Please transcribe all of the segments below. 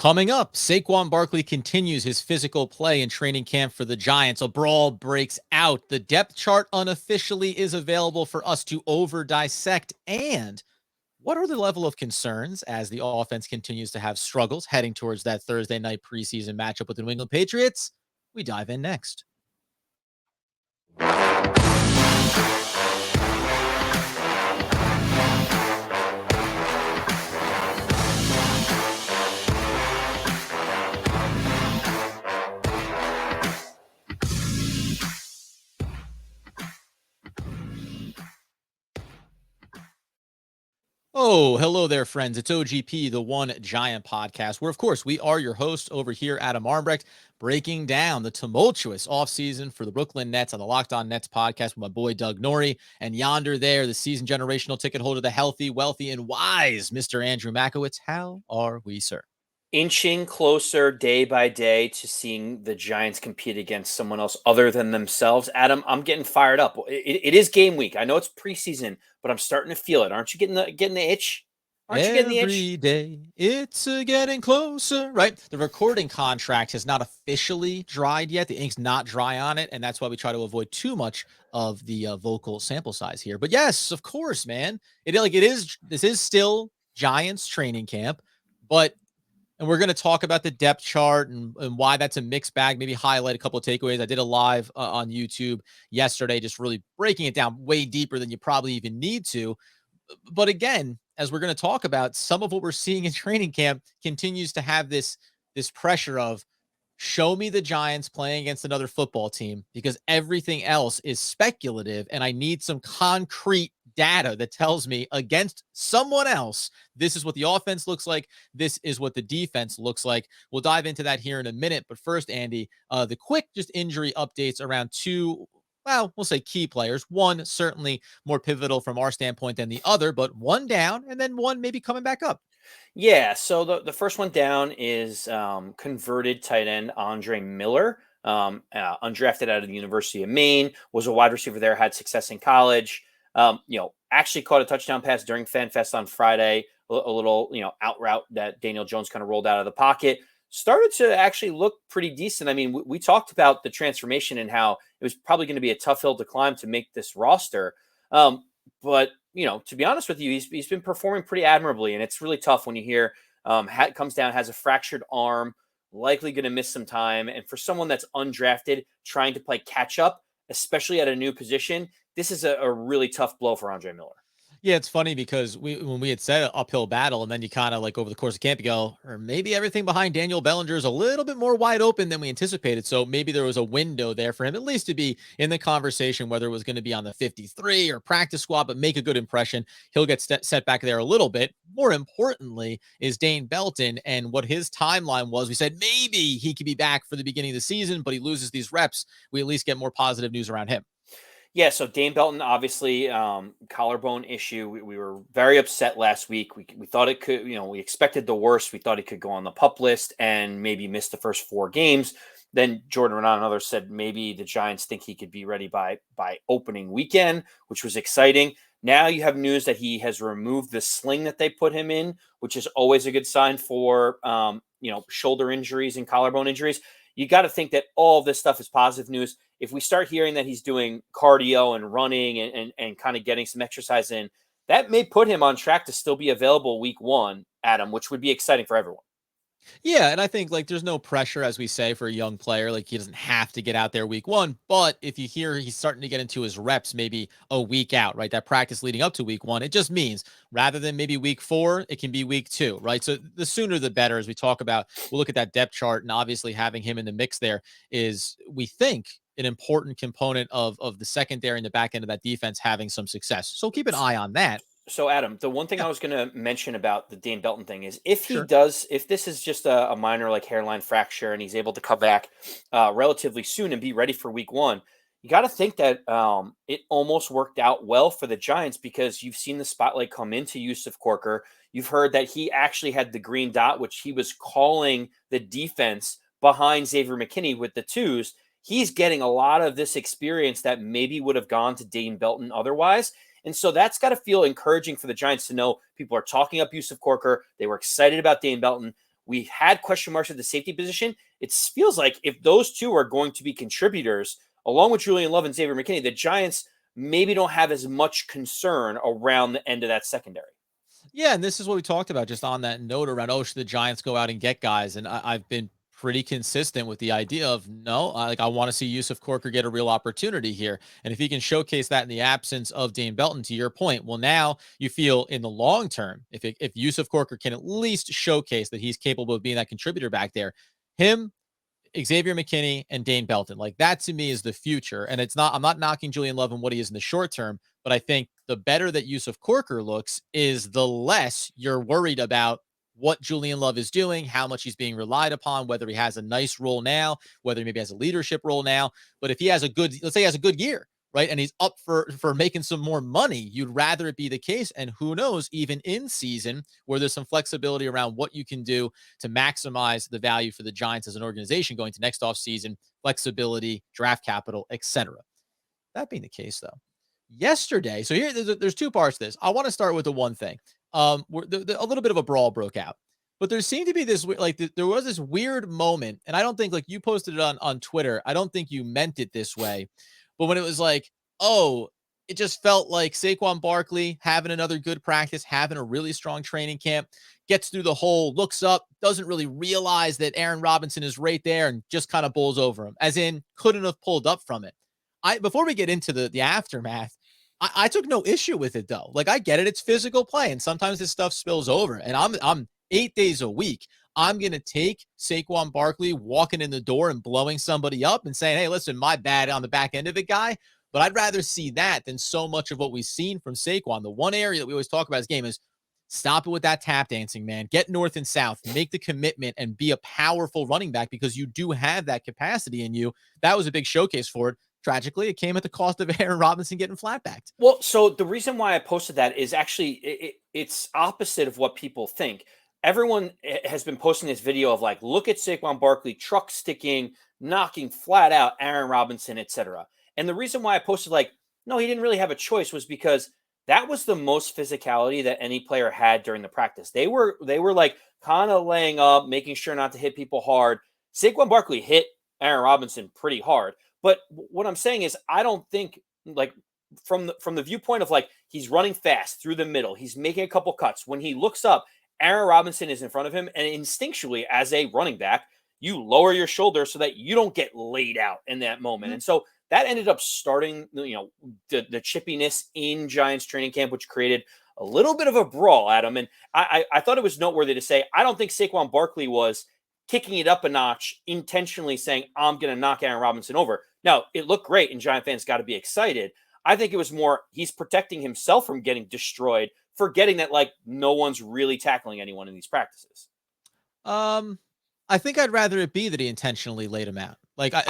Coming up, Saquon Barkley continues his physical play in training camp for the Giants. A brawl breaks out. The depth chart unofficially is available for us to over-dissect. And what are the level of concerns as the offense continues to have struggles heading towards that Thursday night preseason matchup with the New England Patriots? We dive in next. Oh, hello there, friends. It's OGP, the One Giant Podcast, where, of course, we are your hosts over here, Adam Armbrecht, breaking down the tumultuous offseason for the Brooklyn Nets on the Locked On Nets podcast with my boy Doug Norrie. And yonder there, the season generational ticket holder, the healthy, wealthy, and wise Mr. Andrew Makowitz. How are we, sir? Inching closer day by day to seeing the Giants compete against someone else other than themselves. Adam, I'm getting fired up. It is game week. I know it's preseason, but I'm starting to feel it. Aren't you getting the itch? Aren't you getting the itch? Every day, it's getting closer, right? The recording contract has not officially dried yet. The ink's not dry on it, and that's why we try to avoid too much of the vocal sample size here. But yes, of course, man. This is still Giants training camp, and we're going to talk about the depth chart and why that's a mixed bag, maybe highlight a couple of takeaways. I did a live on YouTube yesterday, just really breaking it down way deeper than you probably even need to. But again, as we're going to talk about, some of what we're seeing in training camp continues to have this pressure of show me the Giants playing against another football team, because everything else is speculative and I need some concrete data that tells me against someone else, this is what the offense looks like. This is what the defense looks like. We'll dive into that here in a minute. But first, Andy, the quick just injury updates around two, well, we'll say key players. One certainly more pivotal from our standpoint than the other, but one down and then one maybe coming back up. Yeah, so the first one down is converted tight end Andre Miller, undrafted out of the University of Maine, was a wide receiver there, had success in college. Actually caught a touchdown pass during FanFest on Friday, a little, out route that Daniel Jones kind of rolled out of the pocket. Started to actually look pretty decent. I mean, we talked about the transformation and how it was probably going to be a tough hill to climb to make this roster. But to be honest with you, he's been performing pretty admirably, and it's really tough when you hear comes down, has a fractured arm, likely going to miss some time. And for someone that's undrafted, trying to play catch up, especially at a new position, this is a really tough blow for Andre Miller. Yeah, it's funny because when we had said an uphill battle, and then you kind of like over the course of camp, you go, or maybe everything behind Daniel Bellinger is a little bit more wide open than we anticipated. So maybe there was a window there for him, at least to be in the conversation, whether it was going to be on the 53 or practice squad, but make a good impression. He'll get set back there a little bit. More importantly is Dane Belton and what his timeline was. We said maybe he could be back for the beginning of the season, but he loses these reps. We at least get more positive news around him. Yeah, so Dane Belton, obviously, collarbone issue. We were very upset last week. We thought it could, we expected the worst. We thought he could go on the PUP list and maybe miss the first 4 games. Then Jordan Renan and others said maybe the Giants think he could be ready by opening weekend, which was exciting. Now you have news that he has removed the sling that they put him in, which is always a good sign for, shoulder injuries and collarbone injuries. You got to think that all of this stuff is positive news. If we start hearing that he's doing cardio and running and kind of getting some exercise in, that may put him on track to still be available week 1, Adam, which would be exciting for everyone. Yeah, and I think there's no pressure, as we say, for a young player. He doesn't have to get out there week 1. But if you hear he's starting to get into his reps maybe a week out, right? That practice leading up to week 1, it just means rather than maybe week 4, it can be week 2, right? So the sooner the better, as we talk about. We'll look at that depth chart, and obviously having him in the mix there is, we think, an important component of the secondary and the back end of that defense having some success. So keep an eye on that. So, Adam, the one thing I was going to mention about the Dane Belton thing is if he Sure. does, if this is just a minor hairline fracture and he's able to come back relatively soon and be ready for week 1, you got to think that it almost worked out well for the Giants because you've seen the spotlight come into Yusuf Corker. You've heard that he actually had the green dot, which he was calling the defense behind Xavier McKinney with the twos. He's getting a lot of this experience that maybe would have gone to Dane Belton otherwise. And so that's got to feel encouraging for the Giants to know people are talking up Yusuf Corker. They were excited about Dane Belton. We had question marks at the safety position. It feels like if those two are going to be contributors, along with Julian Love and Xavier McKinney, the Giants maybe don't have as much concern around the end of that secondary. Yeah, and this is what we talked about just on that note around, oh, should the Giants go out and get guys? And I've been pretty consistent with the idea of no, I want to see Yusuf Corker get a real opportunity here. And if he can showcase that in the absence of Dane Belton, to your point, well, now you feel in the long term, if Yusuf Corker can at least showcase that he's capable of being that contributor back there, him, Xavier McKinney, and Dane Belton. Like that to me is the future. And I'm not knocking Julian Love and what he is in the short term, but I think the better that Yusuf Corker looks is the less you're worried about what Julian Love is doing, how much he's being relied upon, whether he has a nice role now, whether he maybe has a leadership role now. But if he has let's say he has a good year, right, and he's up for making some more money, you'd rather it be the case. And who knows, even in season where there's some flexibility around what you can do to maximize the value for the Giants as an organization going to next offseason, flexibility, draft capital, etc. That being the case, though, yesterday, so here there's two parts to this. I want to start with the one thing. Where a little bit of a brawl broke out, but there seemed to be this there was this weird moment, and I don't think like you posted it on Twitter. I don't think you meant it this way, but when it was like, oh, it just felt like Saquon Barkley having another good practice, having a really strong training camp, gets through the hole, looks up, doesn't really realize that Arron Robinson is right there, and just kind of bowls over him, as in couldn't have pulled up from it. Before we get into the aftermath, I took no issue with it though. Like I get it, it's physical play, and sometimes this stuff spills over. And I'm 8 days a week. I'm gonna take Saquon Barkley walking in the door and blowing somebody up and saying, "Hey, listen, my bad on the back end of it, guy." But I'd rather see that than so much of what we've seen from Saquon. The one area that we always talk about his game is stop it with that tap dancing, man. Get north and south, make the commitment, and be a powerful running back because you do have that capacity in you. That was a big showcase for it. Tragically, it came at the cost of Arron Robinson getting flat-backed. Well, so the reason why I posted that is actually it's opposite of what people think. Everyone has been posting this video of like, look at Saquon Barkley truck sticking, knocking flat out Arron Robinson, etc. And the reason why I posted like, no, he didn't really have a choice was because that was the most physicality that any player had during the practice. They were like kind of laying up, making sure not to hit people hard. Saquon Barkley hit Arron Robinson pretty hard. But what I'm saying is, I don't think like from the viewpoint of like he's running fast through the middle, he's making a couple cuts. When he looks up, Arron Robinson is in front of him, and instinctually, as a running back, you lower your shoulder so that you don't get laid out in that moment. Mm-hmm. And so that ended up starting, the chippiness in Giants training camp, which created a little bit of a brawl, Adam. And I thought it was noteworthy to say I don't think Saquon Barkley was kicking it up a notch, intentionally saying, I'm going to knock Arron Robinson over. Now, it looked great, and Giant fans got to be excited. I think it was more he's protecting himself from getting destroyed, forgetting that, like, no one's really tackling anyone in these practices. I think I'd rather it be that he intentionally laid him out. Like, I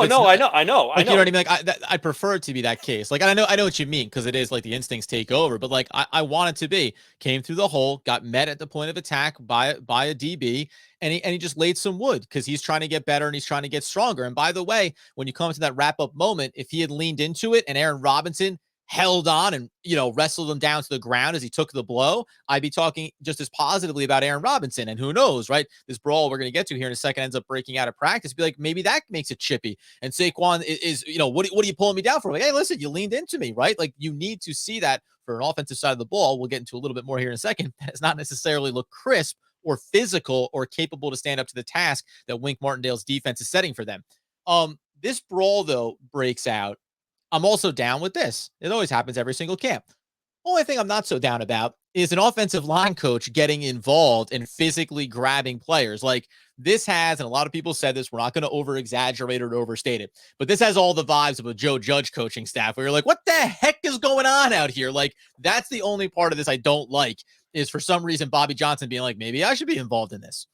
know. You know what I mean? Like, I'd prefer it to be that case. Like, I know what you mean, because it is like the instincts take over. But like, I want it to be came through the hole, got met at the point of attack by a DB, and he just laid some wood because he's trying to get better and he's trying to get stronger. And by the way, when you come to that wrap up moment, if he had leaned into it and Arron Robinson held on and, wrestled him down to the ground as he took the blow, I'd be talking just as positively about Arron Robinson. And who knows, right? This brawl we're going to get to here in a second ends up breaking out of practice. Be like, maybe that makes it chippy. And Saquon is what are you pulling me down for? Like, hey, listen, you leaned into me, right? Like, you need to see that for an offensive side of the ball. We'll get into a little bit more here in a second. That does not necessarily look crisp or physical or capable to stand up to the task that Wink Martindale's defense is setting for them. This brawl, though, breaks out. I'm also down with this. It always happens every single camp. Only thing I'm not so down about is an offensive line coach getting involved and physically grabbing players. Like, this has, and a lot of people said this, we're not going to over-exaggerate or overstate it, but this has all the vibes of a Joe Judge coaching staff where you're like, what the heck is going on out here? Like, that's the only part of this I don't like, is for some reason Bobby Johnson being like, maybe I should be involved in this.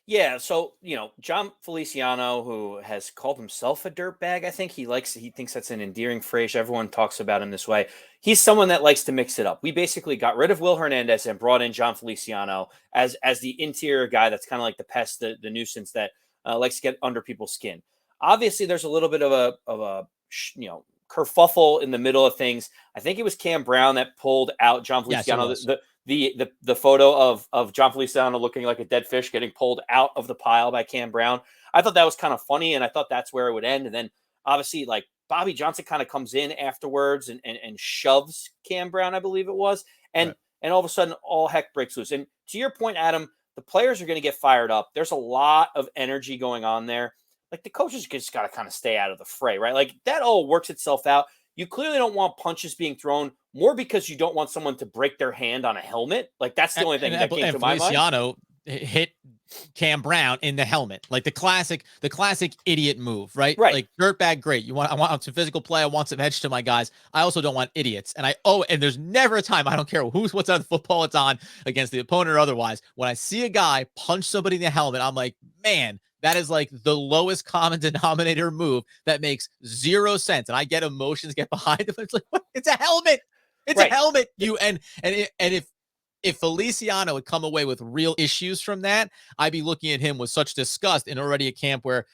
Yeah, so, John Feliciano, who has called himself a dirtbag, I think he thinks that's an endearing phrase. Everyone talks about him this way. He's someone that likes to mix it up. We basically got rid of Will Hernandez and brought in John Feliciano as the interior guy that's kind of like the pest, the nuisance that likes to get under people's skin. Obviously, there's a little bit of a kerfuffle in the middle of things. I think it was Cam Brown that pulled out John Feliciano. Yes, the photo of John Feliciano looking like a dead fish getting pulled out of the pile by Cam Brown. I thought that was kind of funny, and I thought that's where it would end. And then obviously, like, Bobby Johnson kind of comes in afterwards and shoves Cam Brown, I believe it was, and all of a sudden all heck breaks loose. And to your point, Adam, the players are going to get fired up. There's a lot of energy going on there. Like, the coaches just got to kind of stay out of the fray, right? Like, that all works itself out. You clearly don't want punches being thrown more because you don't want someone to break their hand on a helmet. Like, that's the only thing that came to my mind. Feliciano hit Cam Brown in the helmet, like the classic idiot move, right? Like, dirtbag, great. I want some physical play. I want some edge to my guys. I also don't want idiots. And and there's never a time, I don't care what's on the football it's on, against the opponent or otherwise, when I see a guy punch somebody in the helmet, I'm like, man, that is like the lowest common denominator move that makes zero sense. And I get emotions get behind it. It's like, what? It's a helmet. It's a helmet. If Feliciano would come away with real issues from that, I'd be looking at him with such disgust, and already a camp where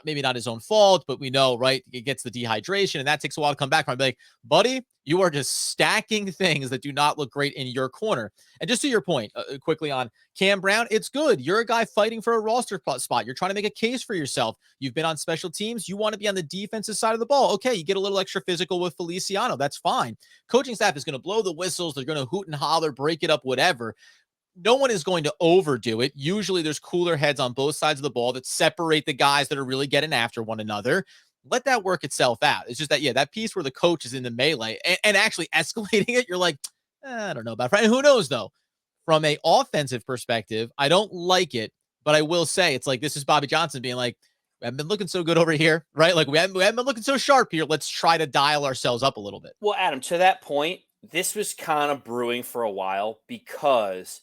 maybe not his own fault, but we know, right? It gets the dehydration, and that takes a while to come back from. I'd be like, buddy, you are just stacking things that do not look great in your corner. And just to your point, quickly on Cam Brown, it's good. You're a guy fighting for a roster spot. You're trying to make a case for yourself. You've been on special teams. You want to be on the defensive side of the ball. Okay, you get a little extra physical with Feliciano. That's fine. Coaching staff is going to blow the whistles. They're going to hoot and holler, break it up, whatever. No one is going to overdo it. Usually there's cooler heads on both sides of the ball that separate the guys that are really getting after one another. Let that work itself out. It's just that, that piece where the coach is in the melee and actually escalating it, you're like, I don't know about it. Who knows, though? From a offensive perspective, I don't like it, but I will say it's like, this is Bobby Johnson being like, we haven't been looking so good over here, right? Like, we haven't been looking so sharp here. Let's try to dial ourselves up a little bit. Well, Adam, to that point, this was kind of brewing for a while because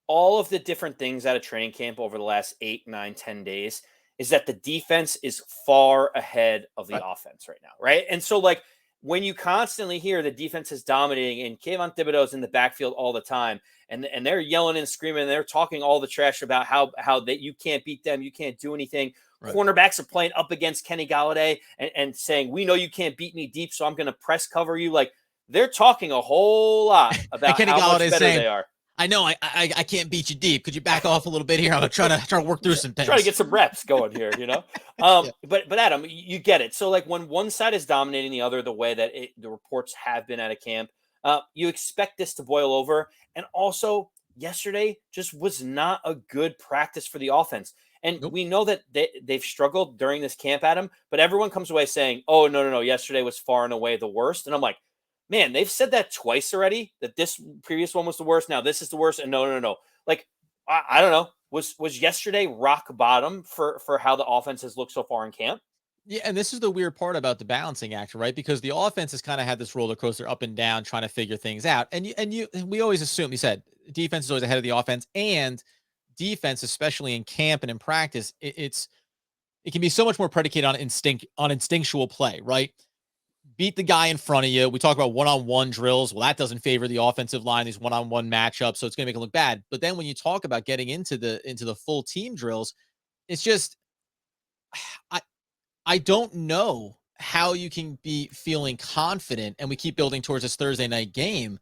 all of the different things out of training camp over the last 8, 9, 10 days is that the defense is far ahead of the offense right now, right? And so, like, when you constantly hear the defense is dominating and Kayvon Thibodeau's in the backfield all the time, and they're yelling and screaming, and they're talking all the trash about how that you can't beat them, you can't do anything. Cornerbacks are playing up against Kenny Golladay and saying, we know you can't beat me deep, so I'm going to press cover you. Like, they're talking a whole lot about Kenny how Galladay's much better saying, they are. I know I can't beat you deep. Could you back off a little bit here? I'm gonna try to work through some things. Try to get some reps going here, But Adam, you get it. So, like, when one side is dominating the other, the way that the reports have been at a camp, you expect this to boil over. And also, yesterday just was not a good practice for the offense. And we know that they've struggled during this camp, Adam. But everyone comes away saying, "Oh, no, yesterday was far and away the worst." And I'm like, man, they've said that twice already, that this previous one was the worst. Now this is the worst. And no. Like, I don't know. Was yesterday rock bottom for how the offense has looked so far in camp? Yeah, and this is the weird part about the balancing act, right? Because the offense has kind of had this roller coaster up and down, trying to figure things out. And we always assume, you said, defense is always ahead of the offense, and defense, especially in camp and in practice, it can be so much more predicated on instinctual play, right? Beat the guy in front of you. We talk about one-on-one drills. Well, that doesn't favor the offensive line, these one-on-one matchups, so it's going to make it look bad. But then when you talk about getting into the full team drills, it's just I don't know how you can be feeling confident, and we keep building towards this Thursday night game.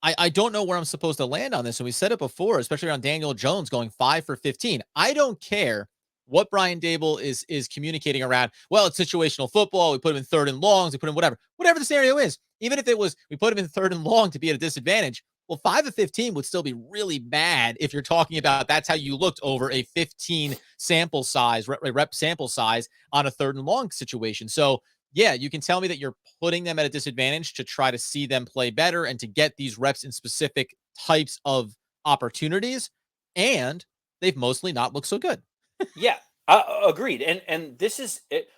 I don't know where I'm supposed to land on this, and we said it before, especially around Daniel Jones going 5 for 15. I don't care what Brian Dable is communicating around. Well, it's situational football. We put him in third and longs. We put him whatever the scenario is. Even if it was we put him in third and long to be at a disadvantage, well, 5 of 15 would still be really bad if you're talking about that's how you looked over a 15 sample size, rep sample size on a third and long situation. So, yeah, you can tell me that you're putting them at a disadvantage to try to see them play better and to get these reps in specific types of opportunities, and they've mostly not looked so good. Yeah, agreed. And this is it.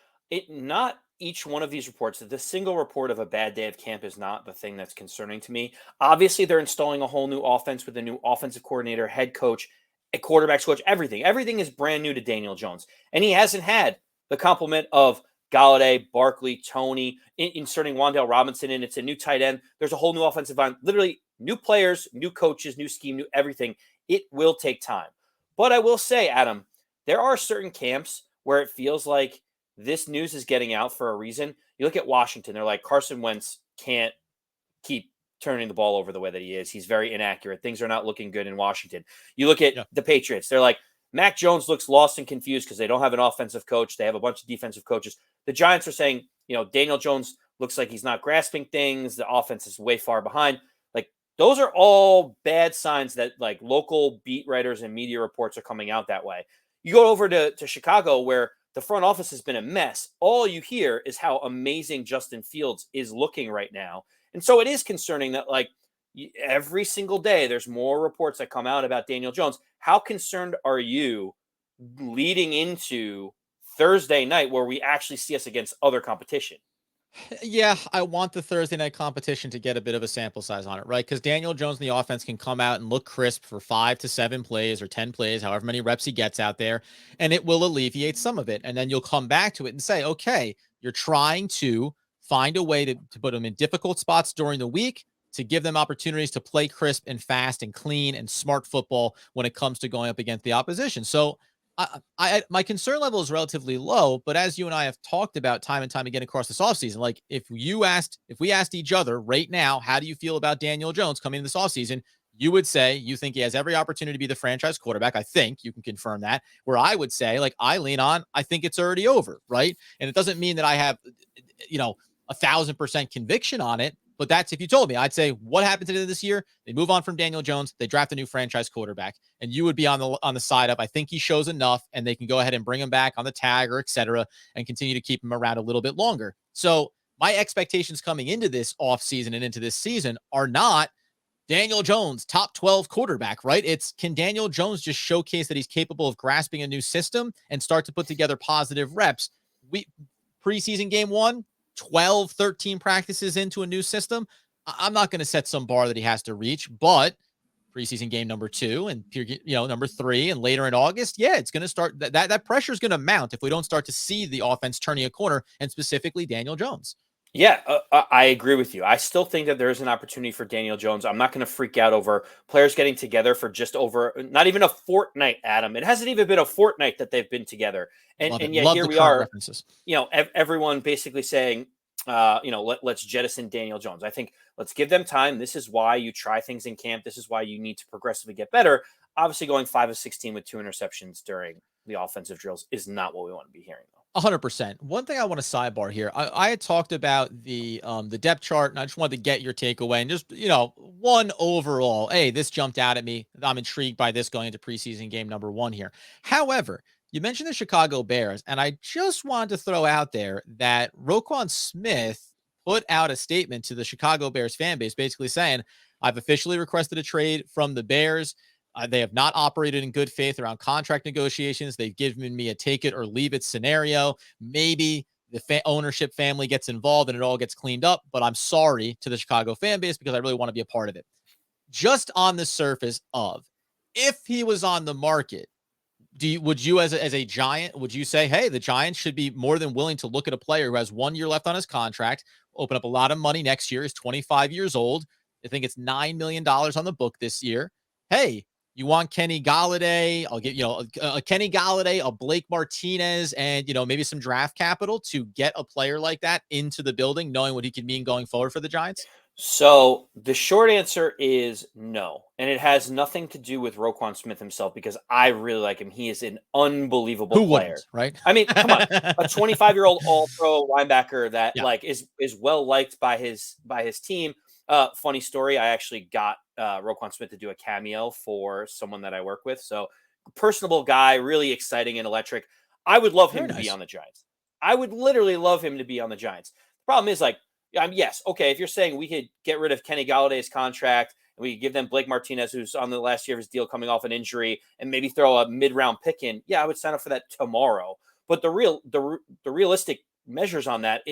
Not each one of these reports. The single report of a bad day of camp is not the thing that's concerning to me. Obviously, they're installing a whole new offense with a new offensive coordinator, head coach, a quarterbacks coach. Everything is brand new to Daniel Jones, and he hasn't had the complement of Golladay, Barkley, Tony, inserting Wan'Dale Robinson in. It's a new tight end. There's a whole new offensive line. Literally, new players, new coaches, new scheme, new everything. It will take time. But I will say, Adam, there are certain camps where it feels like this news is getting out for a reason. You look at Washington, they're like, Carson Wentz can't keep turning the ball over the way that he is. He's very inaccurate. Things are not looking good in Washington. You look at Yeah. the Patriots. They're like, Mac Jones looks lost and confused because they don't have an offensive coach. They have a bunch of defensive coaches. The Giants are saying, Daniel Jones looks like he's not grasping things. The offense is way far behind. Like, those are all bad signs that like local beat writers and media reports are coming out that way. You go over to Chicago, where the front office has been a mess. All you hear is how amazing Justin Fields is looking right now. And so it is concerning that, like, every single day there's more reports that come out about Daniel Jones. How concerned are you leading into Thursday night, where we actually see us against other competition? Yeah, I want the Thursday night competition to get a bit of a sample size on it, right? Because Daniel Jones and the offense can come out and look crisp for 5 to 7 plays or 10 plays, however many reps he gets out there, and it will alleviate some of it. And then you'll come back to it and say, okay, you're trying to find a way to put them in difficult spots during the week, to give them opportunities to play crisp and fast and clean and smart football when it comes to going up against the opposition. So my concern level is relatively low, but as you and I have talked about time and time again across this offseason, like if we asked each other right now, how do you feel about Daniel Jones coming in this offseason? You would say you think he has every opportunity to be the franchise quarterback. I think you can confirm that. Where I would say, like, I lean on, I think it's already over, right? And it doesn't mean that I have, 1,000% conviction on it. But that's if you told me, I'd say, what happens to this year? They move on from Daniel Jones, they draft a new franchise quarterback, and you would be on the side of, I think he shows enough, and they can go ahead and bring him back on the tag or et cetera, and continue to keep him around a little bit longer. So my expectations coming into this offseason and into this season are not Daniel Jones, top 12 quarterback, right? It's, can Daniel Jones just showcase that he's capable of grasping a new system and start to put together positive reps? Preseason game 1, 12, 13 practices into a new system. I'm not going to set some bar that he has to reach, but preseason game number 2 and number 3 and later in August, yeah, it's going to start that pressure is going to mount if we don't start to see the offense turning a corner, and specifically Daniel Jones. Yeah, I agree with you. I still think that there is an opportunity for Daniel Jones. I'm not going to freak out over players getting together for just over, not even a fortnight, Adam. It hasn't even been a fortnight that they've been together. And yet here we are, references. Everyone basically saying, let's jettison Daniel Jones. I think let's give them time. This is why you try things in camp. This is why you need to progressively get better. Obviously, going 5 of 16 with 2 interceptions during the offensive drills is not what we want to be hearing, though. 100%. One thing I want to sidebar here. I had talked about the depth chart, and I just wanted to get your takeaway and just, one overall. Hey, this jumped out at me. I'm intrigued by this going into preseason game number 1 here. However, you mentioned the Chicago Bears, and I just wanted to throw out there that Roquan Smith put out a statement to the Chicago Bears fan base basically saying, I've officially requested a trade from the Bears. They have not operated in good faith around contract negotiations. They've given me a take it or leave it scenario. Maybe the ownership family gets involved and it all gets cleaned up, but I'm sorry to the Chicago fan base because I really want to be a part of it. Just on the surface of, if he was on the market, would you as a Giant, would you say, hey, the Giants should be more than willing to look at a player who has 1 year left on his contract, open up a lot of money next year, is 25 years old. I think it's $9 million on the book this year. Hey, you want Kenny Golladay? I'll get, a Kenny Golladay, a Blake Martinez, and, maybe some draft capital to get a player like that into the building, knowing what he could mean going forward for the Giants? So the short answer is no. And it has nothing to do with Roquan Smith himself, because I really like him. He is an unbelievable player. Right? I mean, come on. A 25-year-old all-pro linebacker that is well liked by his team. Funny story, I actually got Roquan Smith to do a cameo for someone that I work with. So personable guy, really exciting and electric. I would love him to be on the Giants. I would literally love him to be on the Giants. The problem is, yes, okay, if you're saying we could get rid of Kenny Galladay's contract and we could give them Blake Martinez, who's on the last year of his deal coming off an injury, and maybe throw a mid-round pick in, yeah, I would sign up for that tomorrow. But the realistic measures on that,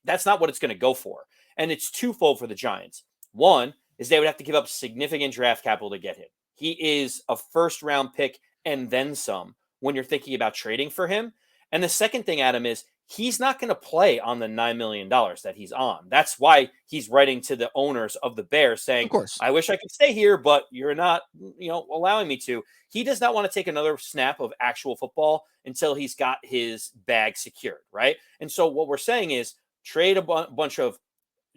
that's not what it's going to go for. And it's twofold for the Giants. One is they would have to give up significant draft capital to get him. He is a first-round pick and then some when you're thinking about trading for him. And the second thing, Adam, is he's not going to play on the $9 million that he's on. That's why he's writing to the owners of the Bears saying, of course, I wish I could stay here, but you're not, allowing me to. He does not want to take another snap of actual football until he's got his bag secured, right? And so what we're saying is trade a bunch of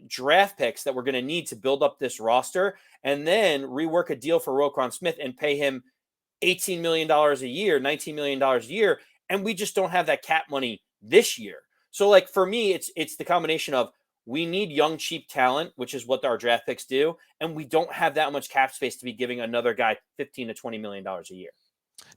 draft picks that we're going to need to build up this roster, and then rework a deal for Roquan Smith and pay him $18 million a year, $19 million a year. And we just don't have that cap money this year. So like for me, it's the combination of we need young, cheap talent, which is what our draft picks do. And we don't have that much cap space to be giving another guy $15 to $20 million a year.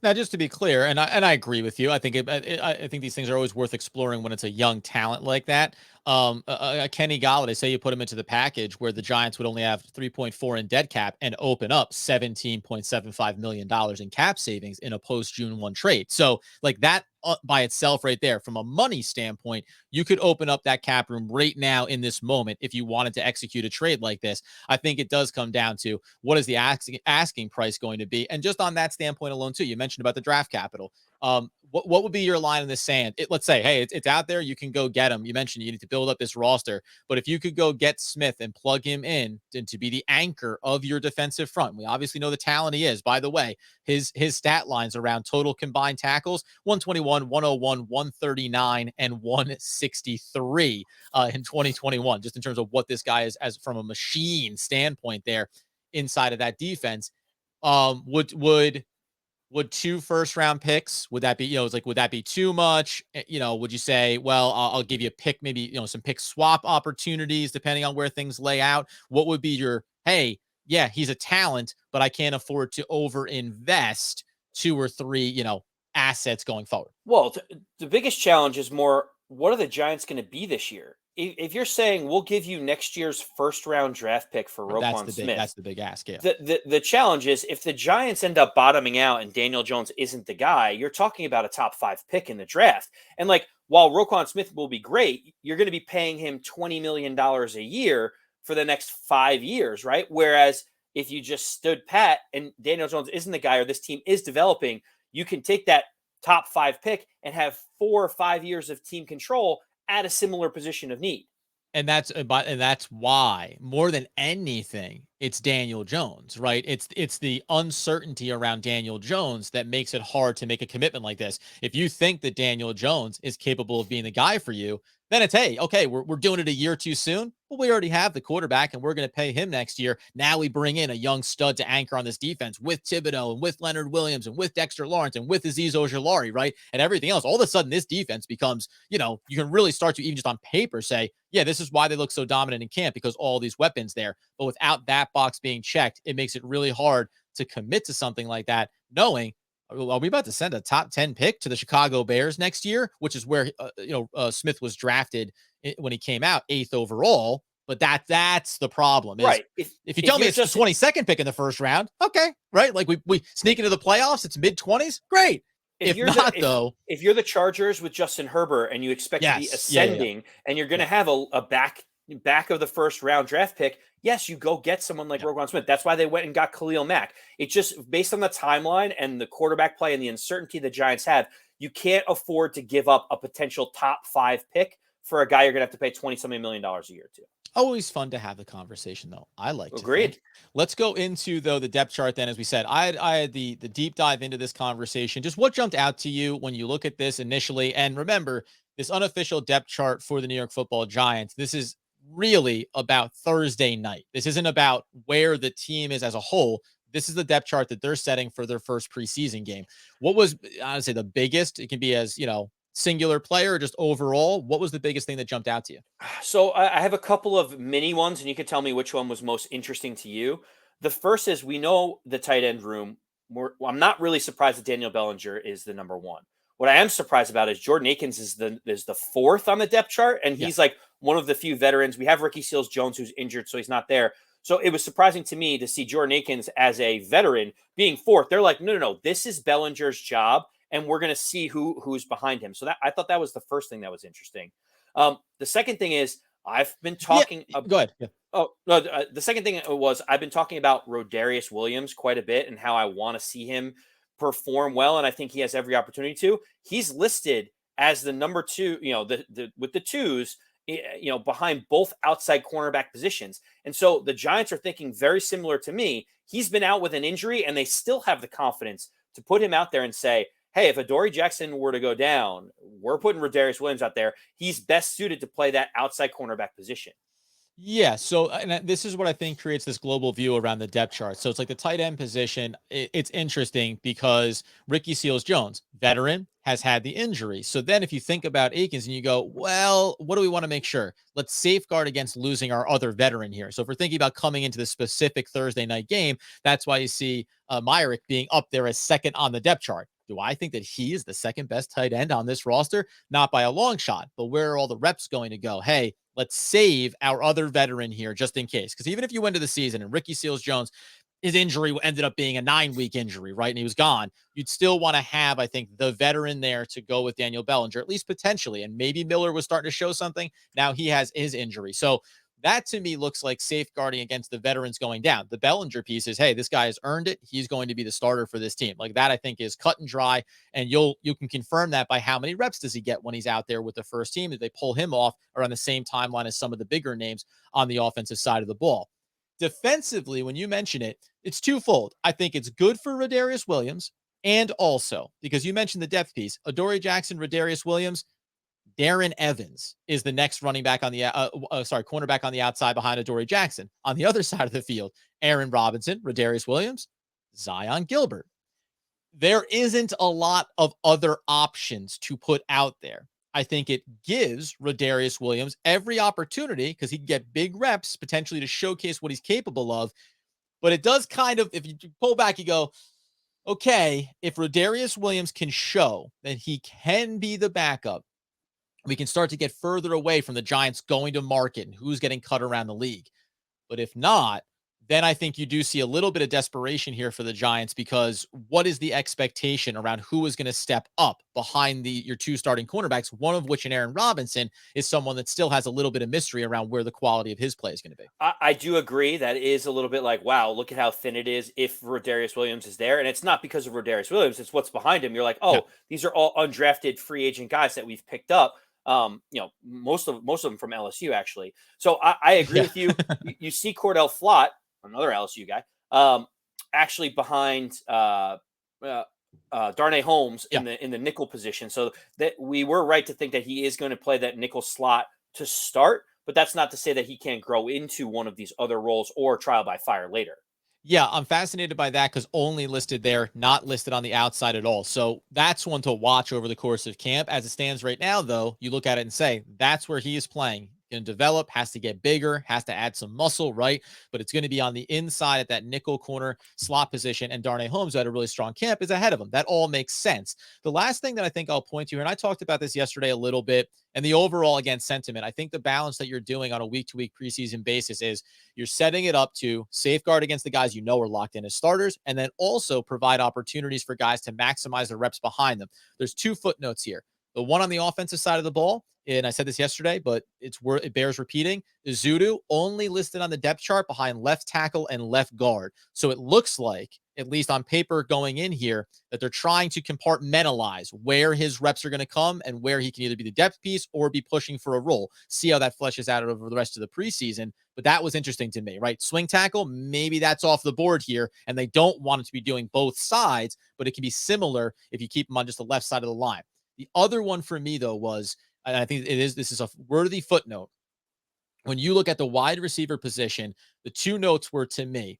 Now, just to be clear, and I agree with you. I think I think these things are always worth exploring when it's a young talent like that. Kenny Golladay, say you put him into the package where the Giants would only have 3.4 in dead cap and open up $17.75 million in cap savings in a post June 1 trade. So like that by itself right there, from a money standpoint, you could open up that cap room right now in this moment if you wanted to execute a trade like this. I think it does come down to what is the asking price going to be. And just on that standpoint alone, too, you mentioned about the draft capital. What would be your line in the sand? Let's say, hey, it's out there. You can go get him. You mentioned you need to build up this roster, but if you could go get Smith and plug him in to be the anchor of your defensive front, we obviously know the talent he is. By the way, his stat lines around total combined tackles: 121, 101, 139, and 163 in 2021. Just in terms of what this guy is as from a machine standpoint there inside of that defense. Would 2 first-round picks, would that be, would that be too much? Would you say, well, I'll give you a pick, maybe, some pick swap opportunities depending on where things lay out? What would be your, hey, yeah, he's a talent, but I can't afford to overinvest 2 or 3, assets going forward? Well, the biggest challenge is more, what are the Giants going to be this year? If you're saying we'll give you next year's first-round draft pick for Roquan Smith, that's the big ask. Yeah. The challenge is if the Giants end up bottoming out and Daniel Jones isn't the guy, you're talking about a top 5 pick in the draft. And like, while Roquan Smith will be great, you're going to be paying him $20 million a year for the next 5 years, right? Whereas if you just stood pat and Daniel Jones isn't the guy, or this team is developing, you can take that top 5 pick and have 4 or 5 years of team control at a similar position of need. And that's why, more than anything, it's Daniel Jones, right? It's the uncertainty around Daniel Jones that makes it hard to make a commitment like this. If you think that Daniel Jones is capable of being the guy for you, then it's, hey, okay, we're doing it a year too soon. Well, we already have the quarterback and we're going to pay him next year. Now we bring in a young stud to anchor on this defense with Thibodeau and with Leonard Williams and with Dexter Lawrence and with Azeez Ojulari, right? And everything else. All of a sudden, this defense becomes, you can really start to even just on paper say, yeah, this is why they look so dominant in camp, because all these weapons there. But without that box being checked, it makes it really hard to commit to something like that, knowing, are we about to send a top 10 pick to the Chicago Bears next year, which is where, Smith was drafted when he came out 8th overall. But that's the problem. Is, right. If you tell me it's just the 22nd pick in the first round, okay, right? Like we sneak into the playoffs, it's mid-20s, great. If you're the Chargers with Justin Herbert and you expect to be ascending and you're going to have a back of the first round draft pick, yes, you go get someone like Roquan Smith. That's why they went and got Khalil Mack. It's just based on the timeline and the quarterback play and the uncertainty the Giants have, you can't afford to give up a potential top 5 pick for a guy you're going to have to pay $20-something million a year to. Always fun to have the conversation, though. I like to Agreed. Think. Let's go into, though, the depth chart then. As we said, I had the deep dive into this conversation. Just what jumped out to you when you look at this initially? And remember, this unofficial depth chart for the New York Football Giants, this is really about Thursday night. This isn't about where the team is as a whole. This is the depth chart that they're setting for their first preseason game. What was, I would say, the biggest? It can be as, singular player or just overall. What was the biggest thing that jumped out to you? So I have a couple of mini ones, and you can tell me which one was most interesting to you. The first is, we know the tight end room. I'm not really surprised that Daniel Bellinger is the number 1. What I am surprised about is Jordan Akins is the 4th on the depth chart, and he's like one of the few veterans. We have Ricky Seals-Jones, who's injured, so he's not there. So it was surprising to me to see Jordan Akins as a veteran being 4th. They're like, no, this is Bellinger's job, and we're going to see who's behind him. So I thought that was the first thing that was interesting. The second thing is, I've been talking. Go ahead. Yeah. Oh no, the second thing was, I've been talking about Rodarius Williams quite a bit and how I want to see him perform well, and I think he has every opportunity to. He's listed as the number 2, with the 2s, behind both outside cornerback positions. And so the Giants are thinking very similar to me. He's been out with an injury, and they still have the confidence to put him out there and say, hey, if Adoree Jackson were to go down, we're putting Rodarius Williams out there. He's best suited to play that outside cornerback position. Yeah. So, this is what I think creates this global view around the depth chart. So it's like the tight end position. It's interesting because Ricky Seals-Jones, veteran, has had the injury. So then, if you think about Akins and you go, well, what do we want to make sure? Let's safeguard against losing our other veteran here. So if we're thinking about coming into the specific Thursday night game, that's why you see Myrick being up there as second on the depth chart. Do I think that he is the second best tight end on this roster? Not by a long shot, but where are all the reps going to go? Hey, let's save our other veteran here just in case. Because even if you went to the season and Ricky Seals-Jones, his injury ended up being a 9-week injury, right? And he was gone. You'd still want to have, I think, the veteran there to go with Daniel Bellinger, at least potentially. And maybe Miller was starting to show something. Now he has his injury. So that to me looks like safeguarding against the veterans going down. The Bellinger piece is, hey, this guy has earned it. He's going to be the starter for this team. Like that, I think is cut and dry. And you can confirm that by how many reps does he get when he's out there with the first team. If they pull him off or on the same timeline as some of the bigger names on the offensive side of the ball. Defensively, when you mention it, it's twofold. I think it's good for Rodarius Williams, and also because you mentioned the depth piece, Adoree Jackson, Rodarius Williams, Darren Evans is the next running back on the cornerback on the outside behind Adoree Jackson. On the other side of the field, Arron Robinson, Rodarius Williams, Zion Gilbert. There isn't a lot of other options to put out there. I think it gives Rodarius Williams every opportunity because he can get big reps potentially to showcase what he's capable of. But it does kind of, if you pull back, you go, okay, if Rodarius Williams can show that he can be the backup, we can start to get further away from the Giants going to market and who's getting cut around the league. But if not, then I think you do see a little bit of desperation here for the Giants because what is the expectation around who is going to step up behind your two starting cornerbacks, one of which in Arron Robinson is someone that still has a little bit of mystery around where the quality of his play is going to be. I do agree that is a little bit like, wow, look at how thin it is if Rodarius Williams is there. And it's not because of Rodarius Williams, it's what's behind him. You're like, oh, Yeah. these are all undrafted free agent guys that we've picked up. Most of them from LSU, actually. So I agree with you. You see Cordell Flott, another LSU guy, actually behind Darnay Holmes in the nickel position. So that we were right to think that he is going to play that nickel slot to start, but that's not to say that he can't grow into one of these other roles or trial by fire later. Yeah, I'm fascinated by that because only listed there, not listed on the outside at all. So that's one to watch over the course of camp. As it stands right now, though, you look at it and say, that's where he is playing. Going to develop, has to get bigger, has to add some muscle, right? But it's going to be on the inside at that nickel corner slot position. And Darnay Holmes, who had a really strong camp, is ahead of him. That all makes sense. The last thing that I think I'll point to here, and I talked about this yesterday a little bit, and the overall, again, sentiment, I think the balance that you're doing on a week-to-week preseason basis is you're setting it up to safeguard against the guys you know are locked in as starters, and then also provide opportunities for guys to maximize the reps behind them. There's two footnotes here. The one on the offensive side of the ball, and I said this yesterday, but it bears repeating. Zudu only listed on the depth chart behind left tackle and left guard. So it looks like, at least on paper going in here, that they're trying to compartmentalize where his reps are going to come and where he can either be the depth piece or be pushing for a role. See how that fleshes out over the rest of the preseason. But that was interesting to me, right? Swing tackle, maybe that's off the board here, and they don't want it to be doing both sides, but it can be similar if you keep them on just the left side of the line. The other one for me, though, was, and I think this is a worthy footnote. When you look at the wide receiver position, the two notes were to me.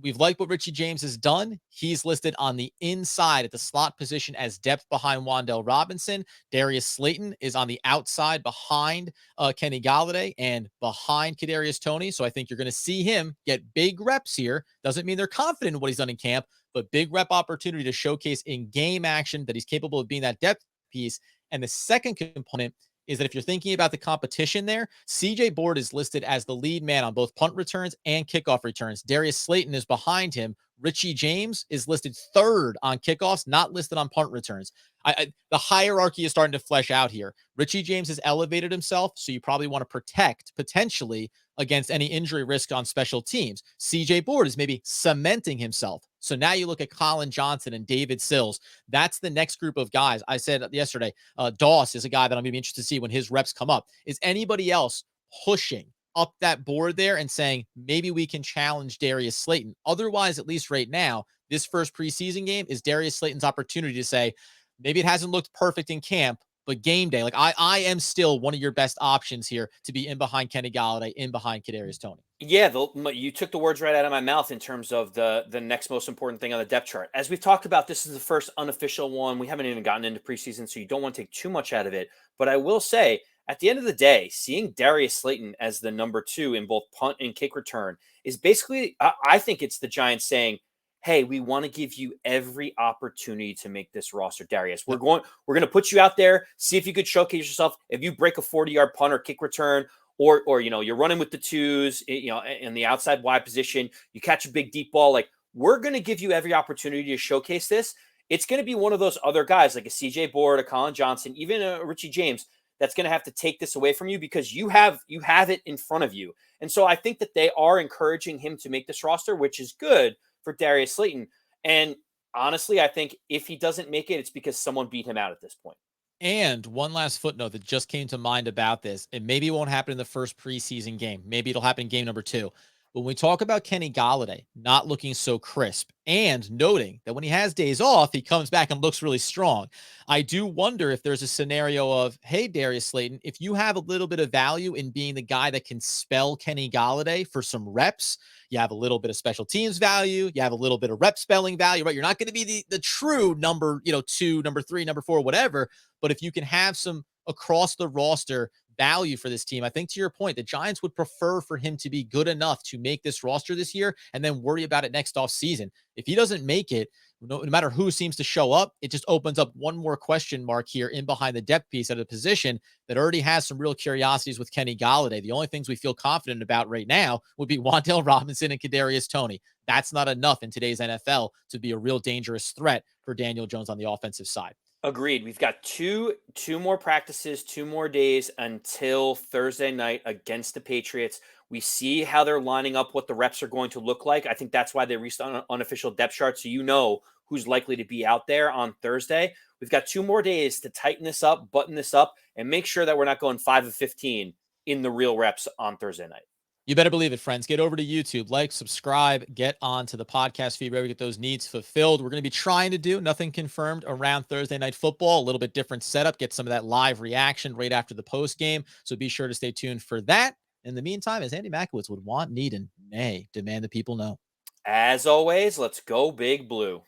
We've liked what Richie James has done. He's listed on the inside at the slot position as depth behind Wan'Dale Robinson. Darius Slayton is on the outside behind Kenny Golladay and behind Kadarius Toney. So I think you're going to see him get big reps here. Doesn't mean they're confident in what he's done in camp, but big rep opportunity to showcase in game action that he's capable of being that depth piece. And the second component is that if you're thinking about the competition there, CJ Board is listed as the lead man on both punt returns and kickoff returns. Darius Slayton is behind him. Richie James is listed third on kickoffs, not listed on punt returns. The hierarchy is starting to flesh out here. Richie James has elevated himself, so you probably want to protect potentially against any injury risk on special teams. CJ Board is maybe cementing himself. So now you look at Colin Johnson and David Sills. That's the next group of guys. I said yesterday, Doss is a guy that I'm going to be interested to see when his reps come up. Is anybody else pushing up that board there and saying, maybe we can challenge Darius Slayton? Otherwise, at least right now, this first preseason game is Darius Slayton's opportunity to say, maybe it hasn't looked perfect in camp, But game day, like I am still one of your best options here to be in behind Kenny Golladay, in behind Kadarius Toney. Yeah, you took the words right out of my mouth in terms of the next most important thing on the depth chart. As we've talked about, this is the first unofficial one. We haven't even gotten into preseason, so you don't want to take too much out of it. But I will say, at the end of the day, seeing Darius Slayton as the number 2 in both punt and kick return is basically, I think it's the Giants saying, "Hey, we want to give you every opportunity to make this roster, Darius. We're going to put you out there, see if you could showcase yourself. If you break a 40-yard punt or kick return, or you're running with the twos, in the outside wide position, you catch a big deep ball, like, we're going to give you every opportunity to showcase this. It's going to be one of those other guys like a CJ Board, a Colin Johnson, even a Richie James that's going to have to take this away from you because you have it in front of you." And so I think that they are encouraging him to make this roster, which is good for Darius Slayton. And honestly, I think if he doesn't make it, it's because someone beat him out at this point. And one last footnote that just came to mind about this, and maybe it won't happen in the first preseason game. Maybe it'll happen in game number 2. When we talk about Kenny Golladay not looking so crisp and noting that when he has days off, he comes back and looks really strong, I do wonder if there's a scenario of, hey, Darius Slayton, if you have a little bit of value in being the guy that can spell Kenny Golladay for some reps, you have a little bit of special teams value, you have a little bit of rep spelling value, right? You're not going to be the true number, 2, number 3, number 4, whatever. But if you can have some across the roster value for this team, I think to your point, the Giants would prefer for him to be good enough to make this roster this year and then worry about it next off season. If he doesn't make it, no matter who seems to show up, it just opens up one more question mark here in behind the depth piece at a position that already has some real curiosities with Kenny Golladay. The only things we feel confident about right now would be Wan'Dale Robinson and Kadarius Toney. That's not enough in today's NFL to be a real dangerous threat for Daniel Jones on the offensive side. Agreed. We've got two more practices, 2 more days until Thursday night against the Patriots. We see how they're lining up, what the reps are going to look like. I think that's why they released an unofficial depth chart, so you know who's likely to be out there on Thursday. We've got 2 more days to tighten this up, button this up, and make sure that we're not going 5 of 15 in the real reps on Thursday night. You better believe it, friends. Get over to YouTube, like, subscribe, get onto the podcast feed where we get those needs fulfilled. We're going to be trying to do, nothing confirmed, around Thursday Night Football, a little bit different setup, get some of that live reaction right after the post game. So be sure to stay tuned for that. In the meantime, as Andy Makowitz would want, need, and may demand the people know. As always, let's go Big Blue.